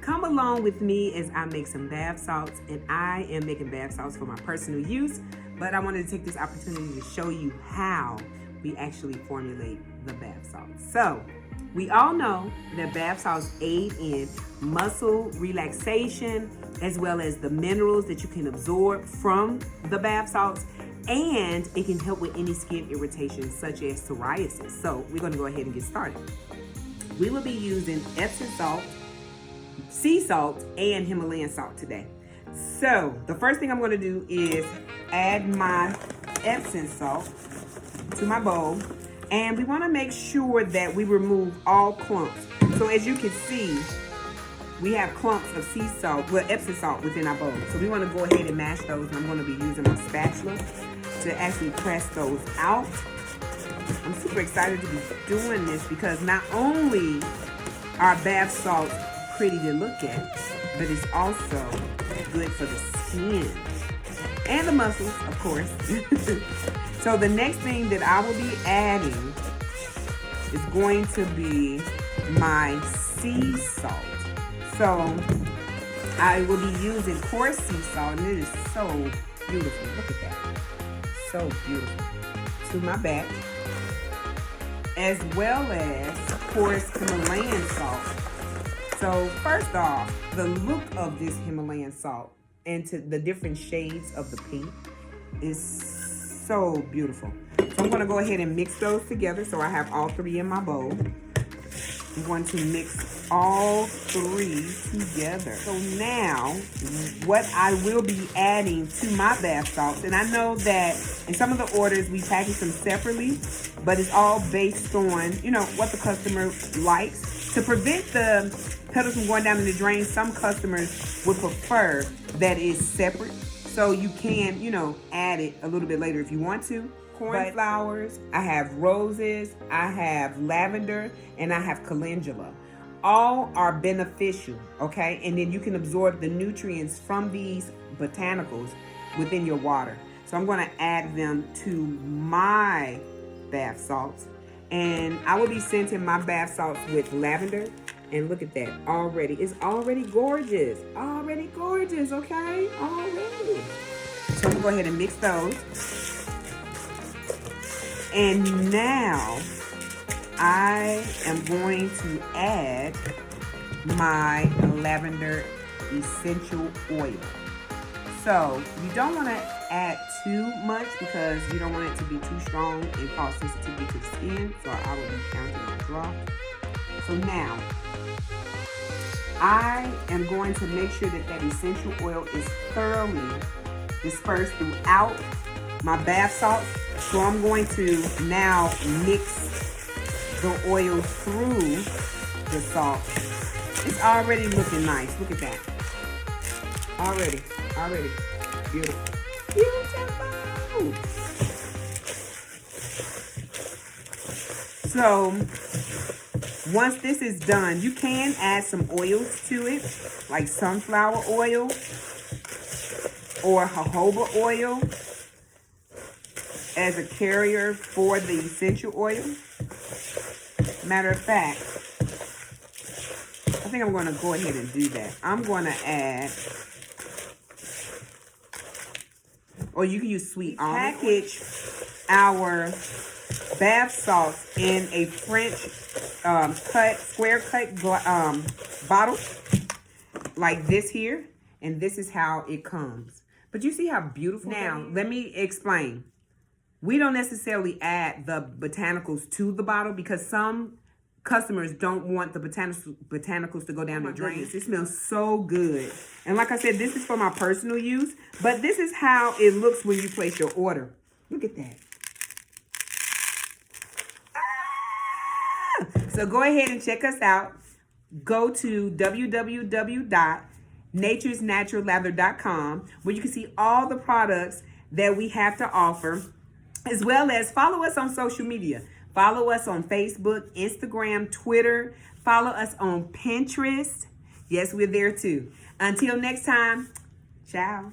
come along with me as I make some bath salts, and I am making bath salts for my personal use, but I wanted to take this opportunity to show you how we actually formulate the bath salts. So, we all know that bath salts aid in muscle relaxation as well as the minerals that you can absorb from the bath salts, and it can help with any skin irritation such as psoriasis. So we're going to go ahead and get started. We will be using Epsom salt, sea salt, and Himalayan salt today. So the first thing I'm going to do is add my Epsom salt to my bowl. And we want to make sure that we remove all clumps. So as you can see, we have clumps of sea salt, well, Epsom salt within our bowl. So we want to go ahead and mash those. And I'm going to be using my spatula to actually press those out. I'm super excited to be doing this because not only are bath salts pretty to look at, but it's also good for the skin and the muscles, of course. So the next thing that I will be adding is going to be my sea salt. So I will be using coarse sea salt, and it is so beautiful. Look at that. So beautiful. To my batch, as well as coarse Himalayan salt. So first off, the look of this Himalayan salt and to the different shades of the pink is so beautiful. So I'm going to go ahead and mix those together. So I have all three in my bowl. I'm going to mix all three together. So now what I will be adding to my bath salts, and I know that in some of the orders we package them separately, but it's all based on, you know, what the customer likes. To prevent the petals from going down in the drain, some customers would prefer that it's separate. So you can, you know, add it a little bit later if you want to. Cornflowers, I have roses, I have lavender, and I have calendula. All are beneficial, okay? And then you can absorb the nutrients from these botanicals within your water. So I'm going to add them to my bath salts. And I will be scenting my bath salts with lavender. And look at that, already. It's already gorgeous. Already gorgeous, okay? Already. So I'm gonna go ahead and mix those. And now I am going to add my lavender essential oil. So you don't want to add too much because you don't want it to be too strong and cause sensitivity to the skin. So I will be counting my drops. So now I am going to make sure that that essential oil is thoroughly dispersed throughout my bath salts. So I'm going to now mix the oil through the salt. It's already looking nice. Look at that. Already. Beautiful. Beautiful. So once this is done, you can add some oils to it, like sunflower oil or jojoba oil as a carrier for the essential oil. Matter of fact, I think I'm going to go ahead and do that. I'm going to add, or you can use sweet almond. Package our bath salts in a French square cut bottle like this here, and this is how it comes. But you see how beautiful. Now let me explain. We don't necessarily add the botanicals to the bottle because some customers don't want the botanicals to go down their drain. It smells so good. And like I said, this is for my personal use, but this is how it looks when you place your order. Look at that. So go ahead and check us out. Go to www.naturesnaturallather.com where you can see all the products that we have to offer, as well as follow us on social media. Follow us on Facebook, Instagram, Twitter. Follow us on Pinterest. Yes, we're there too. Until next time, ciao.